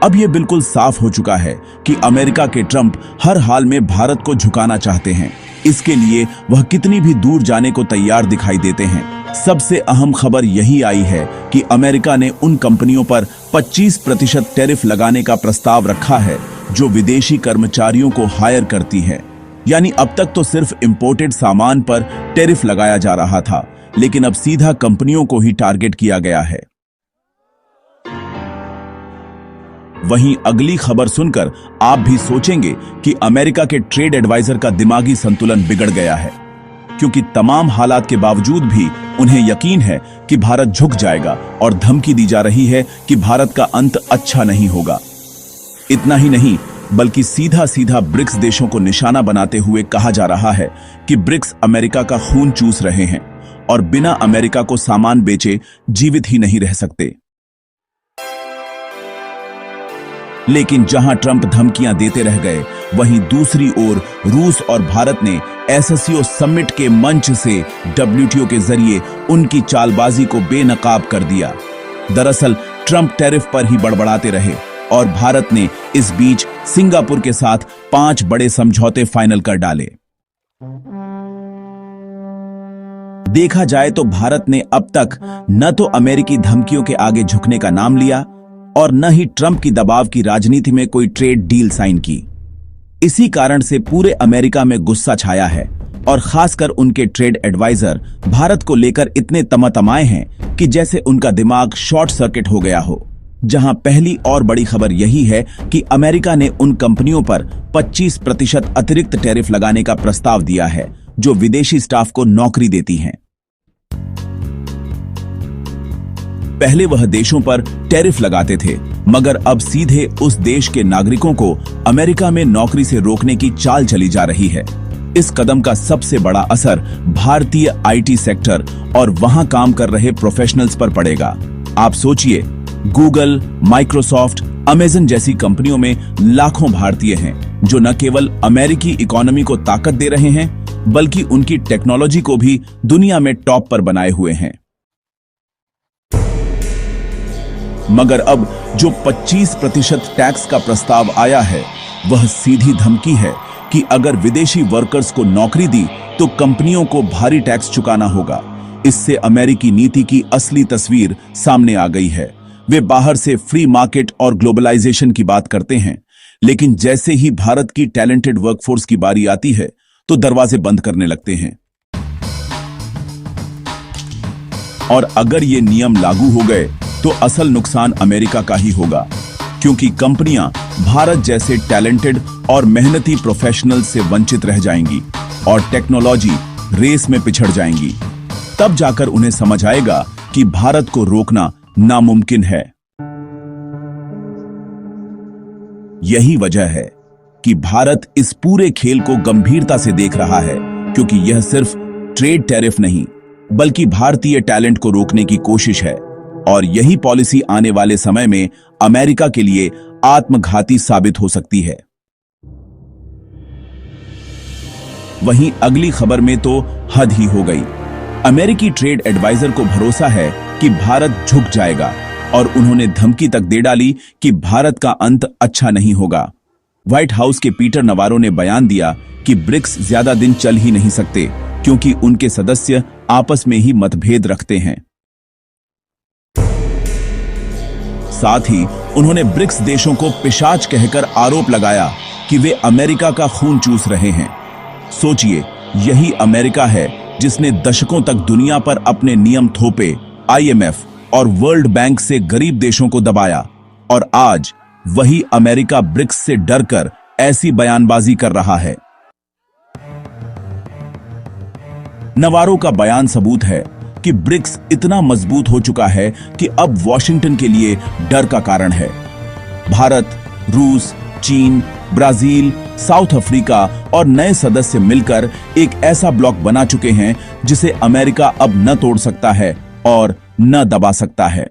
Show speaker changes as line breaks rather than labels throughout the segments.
अब यह बिल्कुल साफ हो चुका है कि अमेरिका के ट्रंप हर हाल में भारत को झुकाना चाहते हैं। इसके लिए वह कितनी भी दूर जाने को तैयार दिखाई देते हैं। सबसे अहम खबर यही आई है कि अमेरिका ने उन कंपनियों पर 25% टैरिफ लगाने का प्रस्ताव रखा है जो विदेशी कर्मचारियों को हायर करती है। यानी अब तक तो सिर्फ इंपोर्टेड सामान पर टैरिफ लगाया जा रहा था, लेकिन अब सीधा कंपनियों को ही टारगेट किया गया है। वहीं अगली खबर सुनकर आप भी सोचेंगे कि अमेरिका के ट्रेड एडवाइजर का दिमागी संतुलन बिगड़ गया है, क्योंकि तमाम हालात के बावजूद भी उन्हें यकीन है कि भारत झुक जाएगा और धमकी दी जा रही है कि भारत का अंत अच्छा नहीं होगा। इतना ही नहीं, बल्कि सीधा सीधा ब्रिक्स देशों को निशाना बनाते हुए कहा जा रहा है कि ब्रिक्स अमेरिका का खून चूस रहे हैं और बिना अमेरिका को सामान बेचे जीवित ही नहीं रह सकते। लेकिन जहां ट्रंप धमकियां देते रह गए, वहीं दूसरी ओर रूस और भारत ने एससीओ समिट के मंच से डब्ल्यूटीओ के जरिए उनकी चालबाजी को बेनकाब कर दिया। दरअसल ट्रंप टैरिफ पर ही बड़बड़ाते रहे और भारत ने इस बीच सिंगापुर के साथ 5 बड़े समझौते फाइनल कर डाले। देखा जाए तो भारत ने अब तक न तो अमेरिकी धमकियों के आगे झुकने का नाम लिया और न ही ट्रंप की दबाव की राजनीति में कोई ट्रेड डील साइन की। इसी कारण से पूरे अमेरिका में गुस्सा छाया है और खासकर उनके ट्रेड एडवाइजर भारत को लेकर इतने तमातमाए हैं कि जैसे उनका दिमाग शॉर्ट सर्किट हो गया हो। जहां पहली और बड़ी खबर यही है कि अमेरिका ने उन कंपनियों पर 25% अतिरिक्त टैरिफ लगाने का प्रस्ताव दिया है जो विदेशी स्टाफ को नौकरी देती हैं। पहले वह देशों पर टैरिफ लगाते थे, मगर अब सीधे उस देश के नागरिकों को अमेरिका में नौकरी से रोकने की चाल चली जा रही है। इस कदम का सबसे बड़ा असर भारतीय आईटी सेक्टर और वहां काम कर रहे प्रोफेशनल्स पर पड़ेगा। आप सोचिए, गूगल, माइक्रोसॉफ्ट, अमेज़न जैसी कंपनियों में लाखों भारतीय हैं जो न केवल अमेरिकी इकोनॉमी को ताकत दे रहे हैं, बल्कि उनकी टेक्नोलॉजी को भी दुनिया में टॉप पर बनाए हुए हैं। मगर अब जो 25% टैक्स का प्रस्ताव आया है, वह सीधी धमकी है कि अगर विदेशी वर्कर्स को नौकरी दी तो कंपनियों को भारी टैक्स चुकाना होगा। इससे अमेरिकी नीति की असली तस्वीर सामने आ गई है। वे बाहर से फ्री मार्केट और ग्लोबलाइजेशन की बात करते हैं, लेकिन जैसे ही भारत की टैलेंटेड वर्कफोर्स की बारी आती है तो दरवाजे बंद करने लगते हैं। और अगर ये नियम लागू हो गए तो असल नुकसान अमेरिका का ही होगा, क्योंकि कंपनियां भारत जैसे टैलेंटेड और मेहनती प्रोफेशनल से वंचित रह जाएंगी और टेक्नोलॉजी रेस में पिछड़ जाएंगी। तब जाकर उन्हें समझ आएगा कि भारत को रोकना नामुमकिन है। यही वजह है कि भारत इस पूरे खेल को गंभीरता से देख रहा है, क्योंकि यह सिर्फ ट्रेड टैरिफ नहीं, बल्कि भारतीय टैलेंट को रोकने की कोशिश है। और यही पॉलिसी आने वाले समय में अमेरिका के लिए आत्मघाती साबित हो सकती है। वहीं अगली खबर में तो हद ही हो गई। अमेरिकी ट्रेड एडवाइजर को भरोसा है कि भारत झुक जाएगा और उन्होंने धमकी तक दे डाली कि भारत का अंत अच्छा नहीं होगा। व्हाइट हाउस के पीटर नवारो ने बयान दिया कि ब्रिक्स ज्यादा दिन चल ही नहीं सकते, क्योंकि उनके सदस्य आपस में ही मतभेद रखते हैं। साथ ही उन्होंने ब्रिक्स देशों को पिशाच कहकर आरोप लगाया कि वे अमेरिका का खून चूस रहे हैं। सोचिए, यही अमेरिका है जिसने दशकों तक दुनिया पर अपने नियम थोपे, आईएमएफ और वर्ल्ड बैंक से गरीब देशों को दबाया, और आज वही अमेरिका ब्रिक्स से डरकर ऐसी बयानबाजी कर रहा है। नवारो का बयान सबूत है कि ब्रिक्स इतना मजबूत हो चुका है कि अब वॉशिंगटन के लिए डर का कारण है। भारत, रूस, चीन, ब्राजील, साउथ अफ्रीका और नए सदस्य मिलकर एक ऐसा ब्लॉक बना चुके हैं जिसे अमेरिका अब न तोड़ सकता है और न दबा सकता है।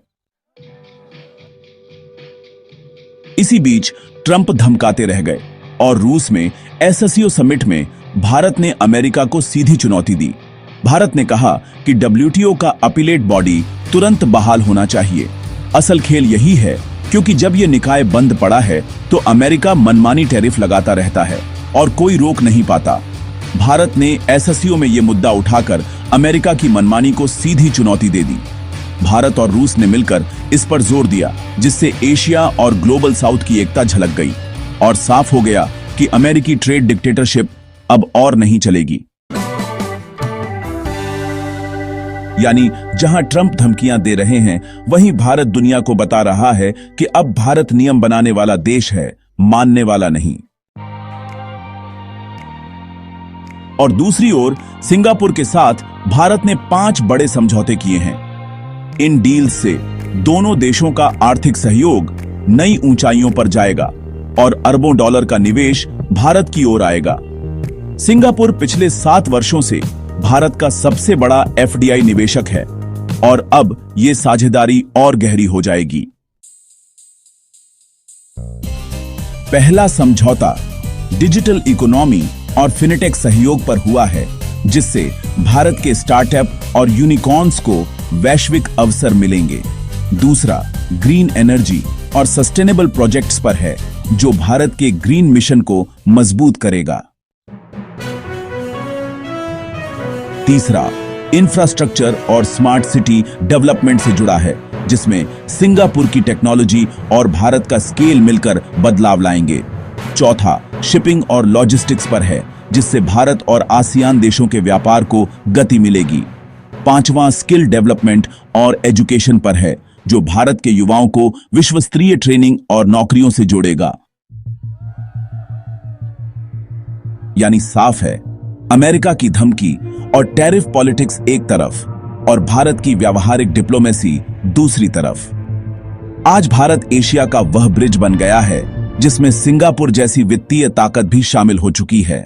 इसी बीच ट्रंप धमकाते रह गए और रूस में एससीओ समिट में भारत ने अमेरिका को सीधी चुनौती दी। भारत ने कहा कि डब्ल्यूटीओ का अपीलेट बॉडी तुरंत बहाल होना चाहिए। असल खेल यही है क्योंकि जब ये निकाय बंद पड़ा है तो अमेरिका मनमानी टैरिफ लगाता रहता है और कोई रोक नहीं पाता। भारत ने एससीओ में ये मुद्दा उठाकर अमेरिका की मनमानी को सीधी चुनौती दे दी। भारत और रूस ने मिलकर इस पर जोर दिया, जिससे एशिया और ग्लोबल साउथ की एकता झलक गई और साफ हो गया कि अमेरिकी ट्रेड डिक्टेटरशिप अब और नहीं चलेगी। यानी जहां ट्रंप धमकियां दे रहे हैं, वहीं भारत दुनिया को बता रहा है कि अब भारत नियम बनाने वाला देश है, मानने वाला नहीं। और दूसरी ओर सिंगापुर के साथ भारत ने 5 बड़े समझौते किए हैं। इन डील्स से दोनों देशों का आर्थिक सहयोग नई ऊंचाइयों पर जाएगा और अरबों डॉलर का निवेश भारत की ओर आएगा। सिंगापुर पिछले 7 वर्षों से भारत का सबसे बड़ा एफडीआई निवेशक है और अब ये साझेदारी और गहरी हो जाएगी। पहला समझौता डिजिटल इकोनॉमी और फिनटेक सहयोग पर हुआ है, जिससे भारत के स्टार्टअप और यूनिकॉर्न्स को वैश्विक अवसर मिलेंगे। दूसरा ग्रीन एनर्जी और सस्टेनेबल प्रोजेक्ट्स पर है, जो भारत के ग्रीन मिशन को मजबूत करेगा। तीसरा इंफ्रास्ट्रक्चर और स्मार्ट सिटी डेवलपमेंट से जुड़ा है, जिसमें सिंगापुर की टेक्नोलॉजी और भारत का स्केल मिलकर बदलाव लाएंगे। चौथा शिपिंग और लॉजिस्टिक्स पर है, जिससे भारत और आसियान देशों के व्यापार को गति मिलेगी। पांचवां स्किल डेवलपमेंट और एजुकेशन पर है, जो भारत के युवाओं को विश्वस्तरीय ट्रेनिंग और नौकरियों से जोड़ेगा। यानी साफ है, अमेरिका की धमकी और टैरिफ पॉलिटिक्स एक तरफ और भारत की व्यावहारिक डिप्लोमेसी दूसरी तरफ। आज भारत एशिया का वह ब्रिज बन गया है जिसमें सिंगापुर जैसी वित्तीय ताकत भी शामिल हो चुकी है।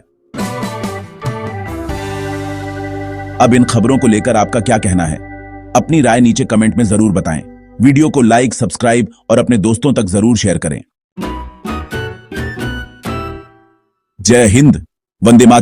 अब इन खबरों को लेकर आपका क्या कहना है? अपनी राय नीचे कमेंट में जरूर बताएं। वीडियो को लाइक, सब्सक्राइब और अपने दोस्तों तक जरूर शेयर करें। जय हिंद, वंदे मातरम।